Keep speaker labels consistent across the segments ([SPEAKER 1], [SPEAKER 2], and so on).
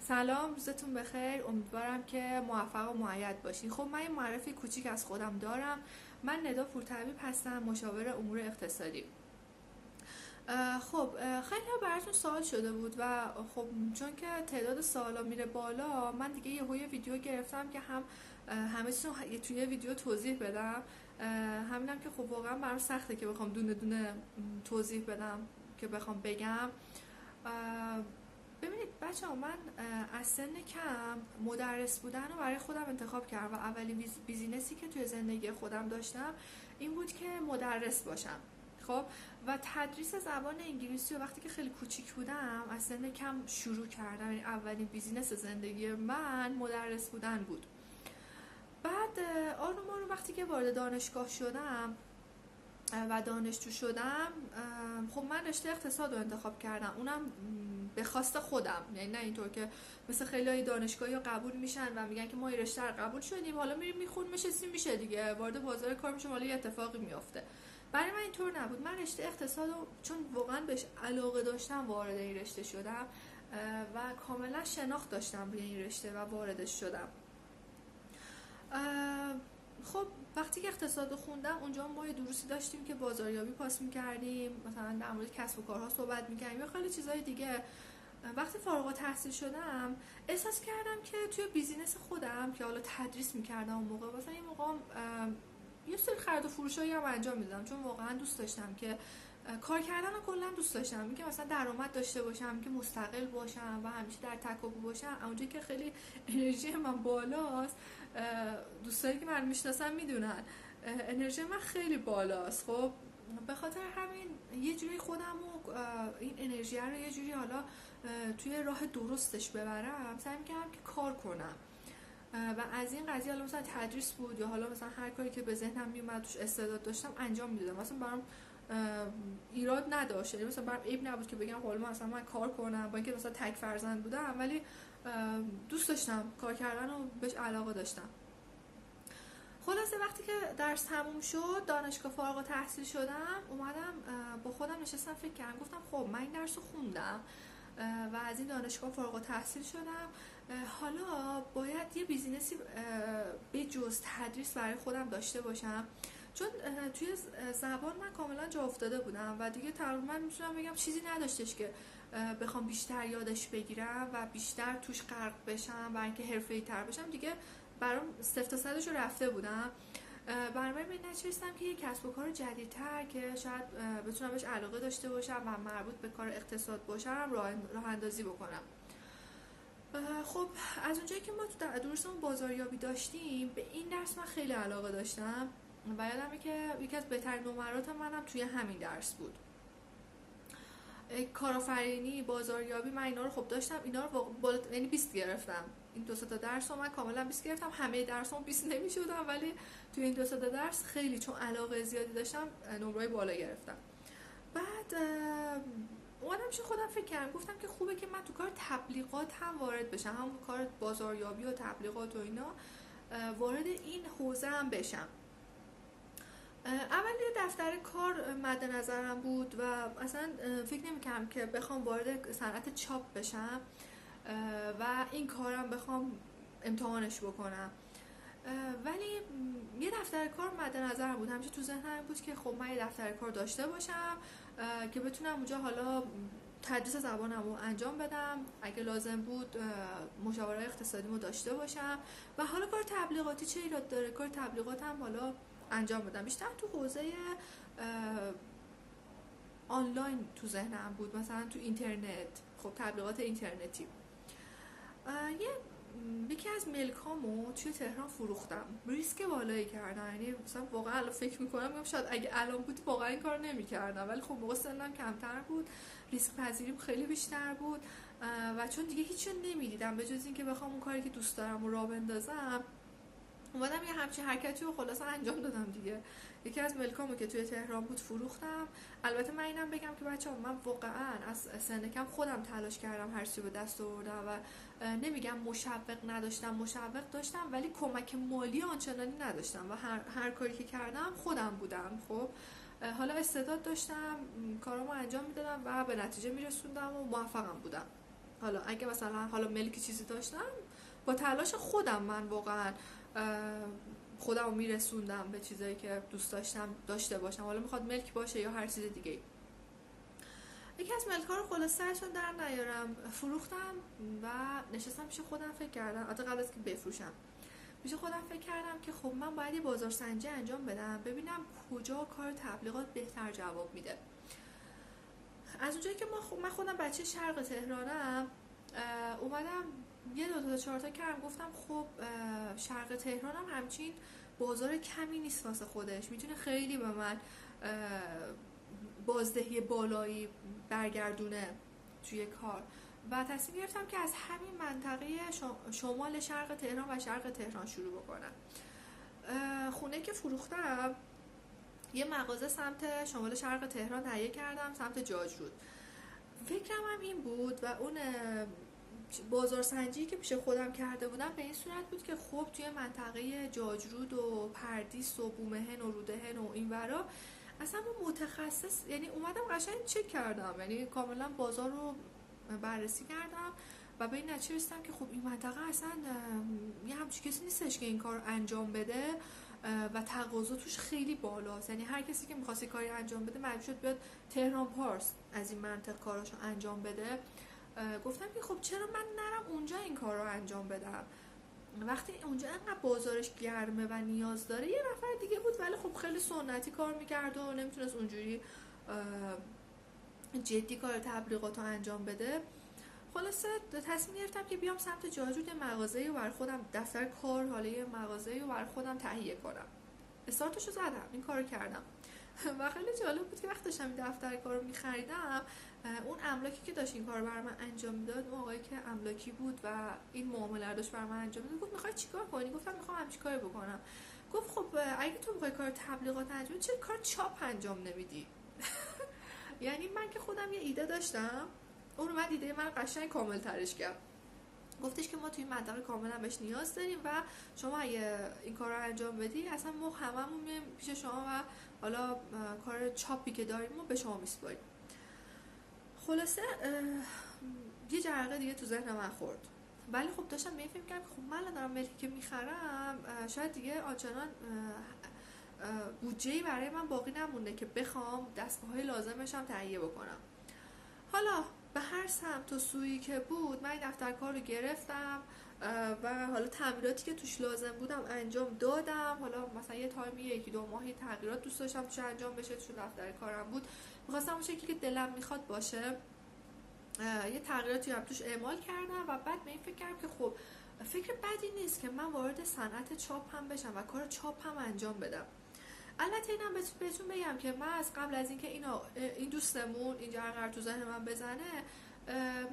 [SPEAKER 1] سلام، روزتون بخیر. امیدوارم که موفق و مؤید باشین. خب من یه معرفی کوچیک از خودم دارم. من ندا پورطبیب هستم، مشاور امور اقتصادی. خب خیلی براتون سوال شده بود و خب چون که تعداد سوالا میره بالا، من دیگه یه ویدیو گرفتم که همه چیز رو توی یه ویدیو توضیح بدم. همینم که خب واقعا برام سخته که بخوام دونه دونه توضیح بدم که بخوام بگم. ببینید بچه ها، من از سن کم مدرس بودن رو برای خودم انتخاب کردم و اولین بیزینسی که توی زندگی خودم داشتم این بود که مدرس باشم. خب و تدریس زبان انگلیسی رو وقتی که خیلی کوچیک بودم از سن کم شروع کردم، یعنی اولین بیزینس زندگی من مدرس بودن بود. بعد آروم آروم وقتی که وارد دانشگاه شدم و دانشجو شدم، خب من رشته اقتصاد رو انتخاب کردم، اونم به خواست خودم، یعنی نه اینطور که مثل خیلی دانشگاهی قبول میشن و میگن که ما این رشته رو قبول شدیم حالا میریم میخونیم میشه دیگه وارد بازار کار میشیم حالا یه اتفاقی میافته. برای من اینطور نبود. من رشته اقتصاد رو چون واقعا بهش علاقه داشتم وارد این رشته شدم و کاملا شناخت داشتم روی این رشته و واردش شدم. خب وقتی که اقتصاد رو خوندم اونجا ما یه دروسی داشتیم که بازاریابی پاس میکردیم، مثلا در مورد کسب و کارها صحبت میکردیم یا خیلی چیزهای دیگه. وقتی فارغ التحصیل شدم احساس کردم که توی بیزینس خودم که حالا تدریس میکردم اون موقع، مثلا یه موقع یه سری خرید و فروشایی هم انجام میدادم چون واقعا دوست داشتم که کار کردن رو کلا دوست داشتم، اینکه مثلا درآمد داشته باشم، که مستقل باشم و همیشه در تکاپو باشم. اونجایی که خیلی انرژی من بالاست، دوستایی که من میشناسن میدونن انرژی من خیلی بالاست. خب به خاطر همین یه جوری خودم و این انرژی رو یه جوری حالا توی راه درستش ببرم، سعی می‌کردم که کار کنم و از این قضیه حالا مثلا تدریس بود یا حالا مثلا هر کاری که به ذهنم میومد توش استعداد داشتم انجام میدادم. مثلا برام ایراد نداشت، یعنی مثلا برام عیب نبود که بگم حالا مثلا من کار کنم، با اینکه مثلا تک فرزند بودم ولی دوست داشتم کار کردن و بهش علاقه داشتم. خلاصه وقتی که درس تموم شد، دانشگاه فارغ التحصیل شدم، اومدم با خودم نشستم فکر کردم، گفتم خب من این درس رو خوندم و از این دانشگاه فارغ التحصیل شدم، حالا باید یه بیزینسی به جز تدریس برای خودم داشته باشم. چون توی زبان من کاملا جا افتاده بودم و دیگه تقریبا میتونم بگم چیزی نداشتش که بخوام بیشتر یادش بگیرم و بیشتر توش غرق بشم و اینکه حرفه‌ای تر بشم. دیگه برام صفر تا صدش رو رفته بودم. برای من نچستم که یه کسب و کار جدیدتر که شاید بتونم بهش علاقه داشته باشم و مربوط به کار اقتصاد باشم راه اندازی بکنم. خب از اونجایی که ما تو درسمون بازاریابی داشتیم، به این درس من خیلی علاقه داشتم و یادمه که یکی از بهترین نمرات منم توی همین درس بود. کارآفرینی، بازاریابی، من اینا رو خب داشتم، اینا رو یعنی 20 گرفتم. این دو تا درس رو من کاملا 20 گرفتم. همه درسام 20 نمیشدم ولی توی این دو تا درس خیلی چون علاقه زیادی داشتم نمره‌های بالا گرفتم. بعد اومدم پیش خودم فکر کردم، گفتم که خوبه که من تو کار تبلیغات هم وارد بشم، هم کار بازاریابی و تبلیغات و اینا وارد این حوزه هم بشم. اول یه دفتر کار مد نظرم بود و اصلا فکر نمی‌کردم که بخوام وارد صنعت چاپ بشم و این کارم بخوام امتحانش بکنم. ولی یه دفتر کار مد نظرم بود، همیشه تو ذهنم بود که خب من یه دفتر کار داشته باشم که بتونم اونجا حالا تدریس زبانم رو انجام بدم، اگه لازم بود مشاوره اقتصادیمو داشته باشم و حالا کار تبلیغاتی چه ایراد داره، کار تبلیغات هم حالا انجام بدم. بیشتر تو حوزه آنلاین تو ذهنم بود، مثلا تو اینترنت، خب تبلیغات اینترنتی. یکی از ملکامو توی تهران فروختم، ریسک بالایی کردم، یعنی مثلا واقعا الان فکر میکنم شاید اگه الان بود واقعا این کارو نمی‌کردم، ولی خب موقع سنم کمتر بود، ریسک پذیریم خیلی بیشتر بود و چون دیگه هیچ چیز نمی‌دیدم به جز اینکه بخوام اون کاری که دوست دارم رو راه بندازم، اومدم یه همچین حرکتی رو خلاصا انجام دادم دیگه. یکی از ملکامو که توی تهران بود فروختم. البته من اینم بگم که بچه‌ها، من واقعا از سن کم خودم تلاش کردم هر چی به دست آوردم و نمیگم مشوق نداشتم، مشوق داشتم ولی کمک مالی آنچنانی نداشتم و هر کاری که کردم خودم بودم. خب حالا استعداد داشتم، کارامو انجام میدادم و به نتیجه میرسوندم و موفقم بودم. حالا اگه مثلا حالا ملکی چیزی داشتم، با تلاش خودم من واقعا خودم رو میرسوندم به چیزایی که دوست داشتم داشته باشم، حالا میخواد ملک باشه یا هر چیز دیگه. یکی از ملک‌ها رو خلاصه‌شون در نیارم فروختم و نشستم پیش خودم فکر کردم، البته قبل از که بفروشم پیش خودم فکر کردم که خب من باید یه بازارسنجی انجام بدم ببینم کجا کار تبلیغات بهتر جواب میده. از اونجایی که من خودم بچه شرق تهرانم، اومدم یه 2 تا 4 تا کردم، گفتم خب شرق تهرانم همچین بازار کمی نیست واسه خودش، میتونه خیلی به من بازدهی بالایی برگردونه توی کار و تصمیم گرفتم که از همین منطقه شمال شرق تهران و شرق تهران شروع بکنم. خونه که فروختم یه مغازه سمت شمال شرق تهران تهیه کردم، سمت جاجرود. فکرم هم این بود و اون بازارسنجی که پیش خودم کرده بودم به این صورت بود که خب توی منطقه جاجرود و پردیس و بومهن و رودهن و این ورا اصلا متخصص، یعنی اومدم قشنگ چک کردم، یعنی کاملا بازار رو بررسی کردم و به این نتیجه رسیدم که خب این منطقه اصلا یه همچین کسی نیستش که این کار انجام بده و تقاضا توش خیلی بالاست، یعنی هر کسی که می‌خواد کاری انجام بده مجبور شد بیاد تهران پارس از این منطقه کاراشو انجام بده. گفتم که خب چرا من نرم اونجا این کار رو انجام بدم، وقتی اونجا انقدر بازارش گرمه و نیاز داره. یه نفر دیگه بود ولی خب خیلی سنتی کار میکرد و نمیتونست اونجوری جدی کار تبلیغات رو انجام بده. خلاصه تصمیم گرفتم که بیام سمت جاجرود مغازه‌ای رو بر خودم، دفتر کار، حالا یه مغازه‌ای رو بر خودم تهیه کنم. استارتشو زدم، این کارو کردم و خیلی جالب بود که وقتی داشتم این دفتر کار رو می‌خریدم، اون املاکی که داشت این کار برای من انجام میداد، اون آقایی که املاکی بود و این معامله رو داشت برای من انجام میداد، گفت می‌خوای چیکار کنی؟ گفتم می‌خوام همین کاری بکنم. گفت خب اگه تو می‌خوای کار تبلیغات انجام بدی چرا کار چاپ انجام نمیدی؟ یعنی من که خودم یه ایده داشتم، اون اومد ایده من قشنگ کامل ترش کرد. گفتش که ما توی منطقه کاملا بهش نیاز داریم و شما اگه این کار رو انجام بدی اصلا ما هممون میایم پیش شما و حالا کار چاپی که داریم ما به شما میسپاریم. خلاصه یه جرقه دیگه تو ذهن من خورد، ولی خب داشتم به این فکر می‌کردم خب من دارم ملکی که میخرم شاید دیگه آنچنان بودجه‌ای برای من باقی نمونده که بخوام دستگاه‌های لازمش هم تهیه بکنم. حالا به هر سمت و سویی که بود من این دفتر کار رو گرفتم و حالا تعمیراتی که توش لازم بودم انجام دادم. حالا مثلا یه تایمی 1-2 ماهی تغییرات دوست داشتم توش انجام بشه، توش دفتر کارم بود، می‌خواستم اون شکلی که دلم میخواد باشه. یه تغییراتی هم توش اعمال کردم و بعد به این فکر کردم که خب فکر بدی نیست که من وارد صنعت چاپ هم بشم و کار چاپ هم انجام بدم. البته اینم بهتون بگم که من از قبل از اینکه این دوستمون این جرقه تو ذهن من بزنه،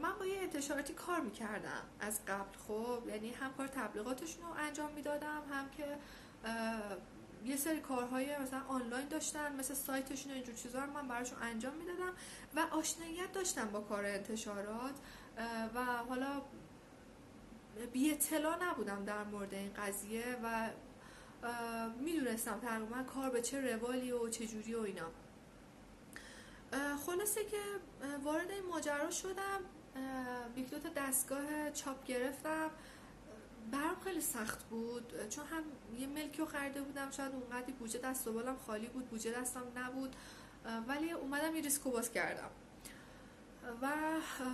[SPEAKER 1] من با یه انتشاراتی کار میکردم از قبل. خب یعنی هم کار تبلیغاتشون رو انجام میدادم، هم که یه سری کارهای مثلا آنلاین داشتن مثل سایتشون و اینجور چیزا رو من براشون انجام میدادم و آشناییت داشتم با کار انتشارات و حالا بی اطلاع نبودم در مورد این قضیه و میدونستم تقریبا کار به چه روالی و چه جوری و اینا. خلاصه که وارد این ماجرا شدم، 1-2 تا دستگاه چاپ گرفتم. برام خیلی سخت بود چون هم یه ملکی رو خریده بودم، شاید اونقدی بودجه دست و بالم خالی بود، بودجه دستم نبود، ولی اومدم یه ریسک رو باز کردم و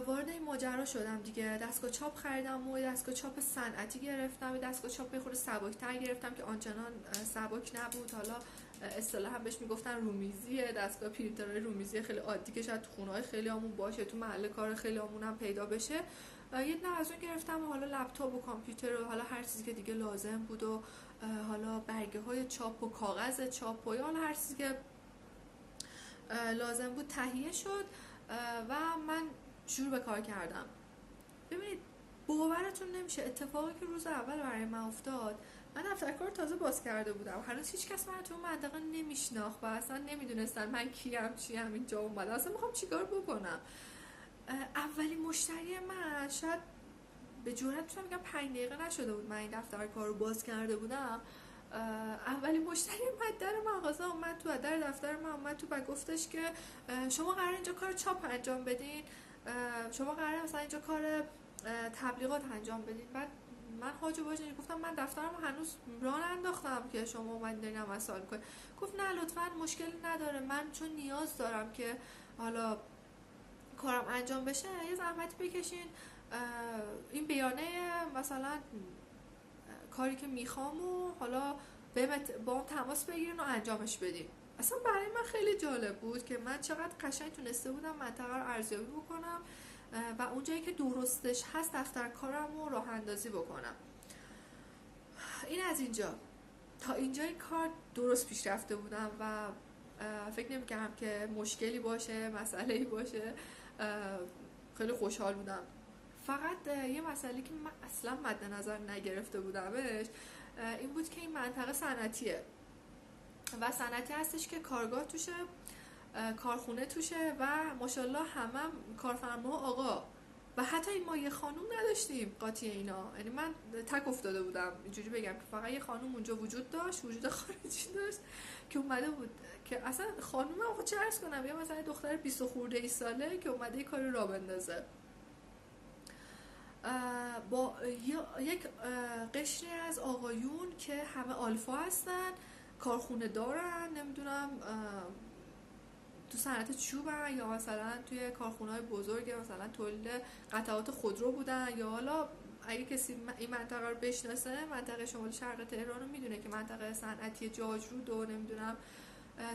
[SPEAKER 1] وارد این ماجرا شدم دیگه. دستگاه چاپ خریدم و دستگاه چاپ صنعتی گرفتم، دستگاه چاپ یه خورده سبک‌تر گرفتم که آنچنان سبک نبود، حالا اصطلاحا بهش میگفتن رومیزیه، دستگاه پرینترهای رومیزی خیلی عادی که شاید تو خونه‌های خیلی همون باشه، تو محل کار خیلی همون هم پیدا بشه. یه دونه از اون گرفتم و حالا لپتاپ و کامپیوتر و حالا هر چیزی که دیگه لازم بود و حالا برگه‌های چاپ و کاغذ چاپ و حالا هر چیزی که لازم بود تهیه شد و من شروع به کار کردم. ببینید باورتون نمیشه اتفاقی که روز اول برای من افتاد. من دفتر کار تازه باز کرده بودم، هنوز هیچ کس من تو اون منطقه نمیشناخت و اصلا نمیدونستن من کیم، چیم، اینجا اومدم، اصلا میخوام چیکار بکنم. اولین مشتری من شاید به جرئت میتونم بگم 5 دقیقه نشده بود من این دفتر کار رو باز کرده بودم. اولین مشتری اومد در مغازه، اومد تو در دفتر من اومد تو و گفتش که شما قراره اینجا کار چاپ انجام بدین؟ شما قراره مثلا اینجا کار تبلیغات انجام بدین. بعد من حاجه باشه گفتم من دفترم هنوز راه انداختم که شما اومدین دارین هم سوال می‌کنید. گفت نه لطفاً مشکلی نداره، من چون نیاز دارم که حالا کارم انجام بشه یه زحمتی بکشین این بیانیه مثلا کاری که میخوام و حالا با هم تماس بگیرین و انجامش بدین. اصلا برای من خیلی جالب بود که من چقدر قشنگ تونسته بودم منطقه رو ارزیابی بکنم و اونجایی که درستش هست دفتر کارم رو راه اندازی بکنم. این از اینجا تا اینجای کار درست پیش رفته بودم و فکر نمی‌کردم که مشکلی باشه، مسئله‌ای باشه. خیلی خوشحال بودم. فقط یه مسئله که من اصلا مد نظر نگرفته بودمش این بود که این منطقه صنعتیه و صنعتی هستش که کارگاه توشه، کارخونه توشه و ماشاءالله هم کارفرما آقا و حتی ما یه خانوم نداشتیم قاطی اینا. یعنی من تک افتاده بودم اینجوری بگم که فقط یه خانوم اونجا وجود داشت، وجود خارجی داشت که اومده بود که اصلا خانومه آقا چه عرض کنم، یا مثلا دختر 20 خورده ای ساله که اومده یه کاری را بندازه با یک قشری از آقایون که همه آلفا هستن، کارخونه دارن، نمیدونم تو صنعت چوبن یا مثلا توی کارخونه‌های بزرگ مثلا تولید قطعات خودرو بودن، یا حالا اگه کسی این منطقه رو بشناسه منطقه شمال شرق تهران رو میدونه که منطقه صنعتی جاجرود و نمیدونم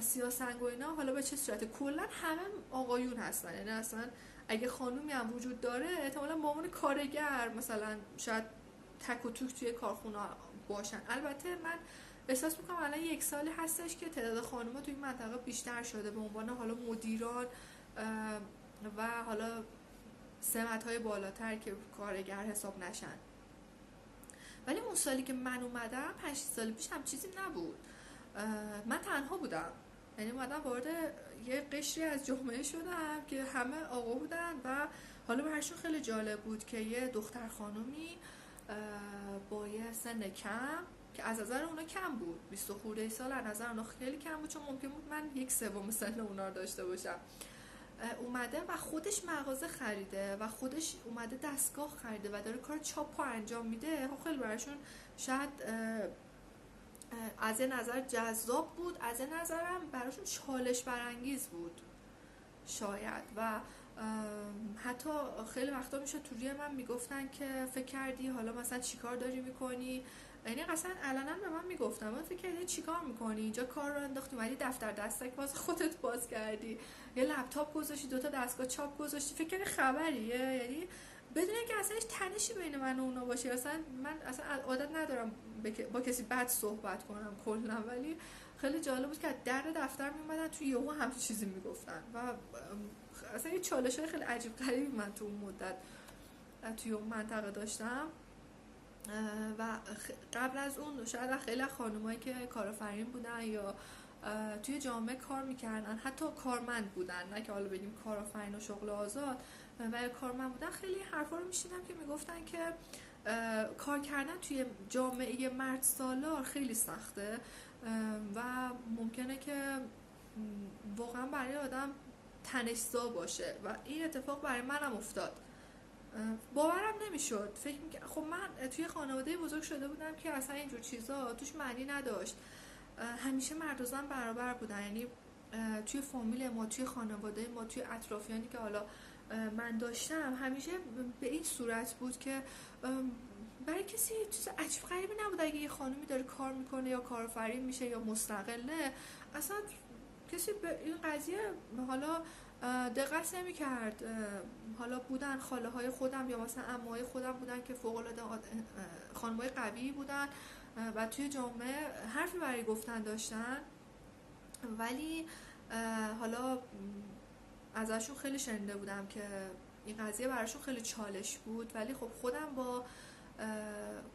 [SPEAKER 1] سیاه‌سنگ و اینا حالا به چه صورته کلا همه آقایون هستن. یعنی اصلا اگه خانومی هم وجود داره احتمالاً به عنوان کارگر مثلا شاید تک و توک توی کارخونه باشن. البته من احساس میکنم الان 1 سالی هستش که تعداد خانوما توی این منطقه بیشتر شده به عنوان حالا مدیران و حالا سمت‌های بالاتر که کارگر حساب نشن. ولی اون سالی که من اومدم 5 سال پیش هم چیزی نبود. من تنها بودم، یعنی اومدم وارد یه قشری از جامعه شدم که همه آقا بودن و حالا براشون خیلی جالب بود که یه دختر خانومی با یه سن کم که از نظر اونا کم بود، 20 خورده سال از نظر اونا خیلی کم بود چون ممکن بود من 1/3 سن اونا رو داشته باشم، اومده و خودش مغازه خریده و خودش اومده دستگاه خریده و داره کار چاپ انجام میده. خیلی براشون شاید از یه نظر جذاب بود، از یه نظرم براشون چالش برانگیز بود شاید. و حتی خیلی وقتا میشه توی من میگفتن که فکر کردی حالا مثلا چیکار داری میکنی، یعنی اصلا علنا به من میگفتن من فکر کردی چیکار میکنی اینجا کار رو انداختی اومدی دفتر دستک باز خودت باز کردی، یه لپتاپ گذاشتی 2 تا دستگاه چاپ گذاشتی، فکر کردی خبریه؟ یعنی بدون اینکه اصلا هیچ تنشی بین من و اونا باشه. من اصلا عادت ندارم با کسی بد صحبت کنم کلا، ولی خیلی جالب بود که در دفتر میومدن توی یهو همین چیزی میگفتن و اصلا یه چالش‌های خیلی عجیب غریبی من تو اون مدت توی اون منطقه داشتم. و قبل از اون شاید خیلی خانمایی که کارآفرین بودن یا توی جامعه کار میکردن حتی کارمند بودن، نه که حالا بگیم کارآفرین و شغل آزاد، و کارمند بودن، خیلی حرفا رو میشنیدم که میگفتن که کار کردن توی جامعه مرد سالار خیلی سخته و ممکنه که واقعا برای آدم تنش‌زا باشه و این اتفاق برای منم افتاد. باورم نمیشد، فکر می‌کردم خب من توی خانواده بزرگ شده بودم که اصلا اینجور چیزا توش معنی نداشت، همیشه مرد و زن برابر بودن. یعنی توی فامیل ما، توی خانواده ما، توی اطرافیانی که حالا من داشتم همیشه به این صورت بود که برای کسی چیز عجیب غریبی نبود اگه یه خانومی داره کار میکنه یا کارآفرین میشه یا مستقله، اصلا کسی به این قضیه حالا دقت نمی کرد. حالا بودن خاله های خودم یا مثلا عموهای خودم بودن که فوق العاده خانمای قوی بودن و توی جامعه حرفی برای گفتن داشتن، ولی حالا ازشون خیلی شنیده بودم که این قضیه براشون خیلی چالش بود، ولی خب خودم با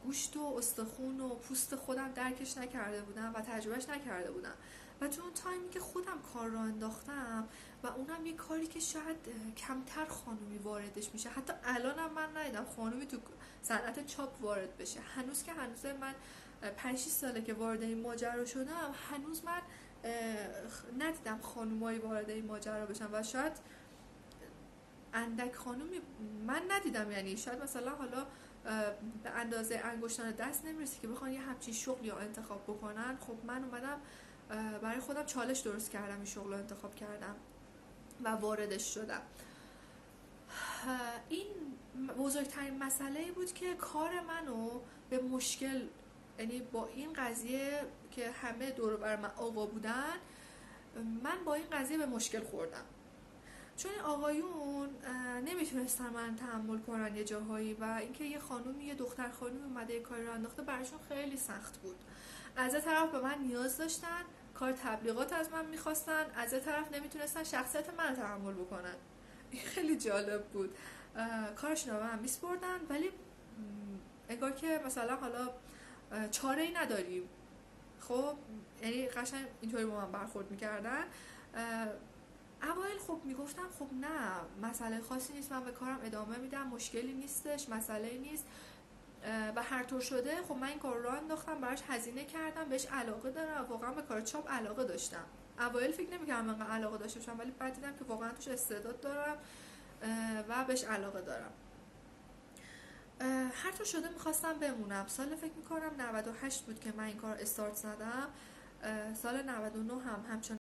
[SPEAKER 1] گوشت و استخون و پوست خودم درکش نکرده بودم و تجربهش نکرده بودم و تو اون تایمی که خودم کار را انداختم و اونم یه کاری که شاید کمتر خانومی واردش میشه، حتی الانم من ندیدم خانومی تو صنعت چاپ وارد بشه، هنوز که هنوز من 5-6 ساله که وارد این ماجرا شدم هنوز من ندیدم خانومایی وارد این ماجرا بشن و شاید اندک خانومی من ندیدم، یعنی شاید مثلا حالا به اندازه انگشتان دست نمیرسه که بخوان یه همچین شغلی رو انتخاب بکنن. خب من اومدم برای خودم چالش درست کردم، این شغل رو انتخاب کردم و واردش شدم. این بزرگترین مسئله بود که کار منو به مشکل، یعنی با این قضیه که همه دور بر من آقا بودن، من با این قضیه به مشکل خوردم، چون آقایون نمیتونستن من تحمل کنن یه جاهایی و اینکه یه خانومی، یه دختر خانومی اومده یه کاری رو انداخته براشون خیلی سخت بود. از یه طرف به من نیاز داشتن، کار تبلیغات از من میخواستن، از یه طرف نمیتونستن شخصیت من تحمل بکنن. این خیلی جالب بود. کارشون رو به من میسپردن ولی انگار که مثلا حالا چاره ای نداریم. خب یعنی قشنگ اینطوری با من برخورد میکردن. اوایل خب میگفتم خب نه مسئله خاصی نیست، من به کارم ادامه میدم، مشکلی نیستش، مسئله نیست و هر طور شده خب من این کار رو انداختم، براش هزینه کردم، بهش علاقه دارم، واقعا به کار چاپ علاقه داشتم. اوایل فکر نمی‌کردم انقدر علاقه داشته باشم ولی بعد دیدم که واقعا توش استعداد دارم و بهش علاقه دارم. هر طور شده میخواستم بمونم. سال فکر میکنم 98 بود که من این کار استارت زدم. سال 99 هم همچنان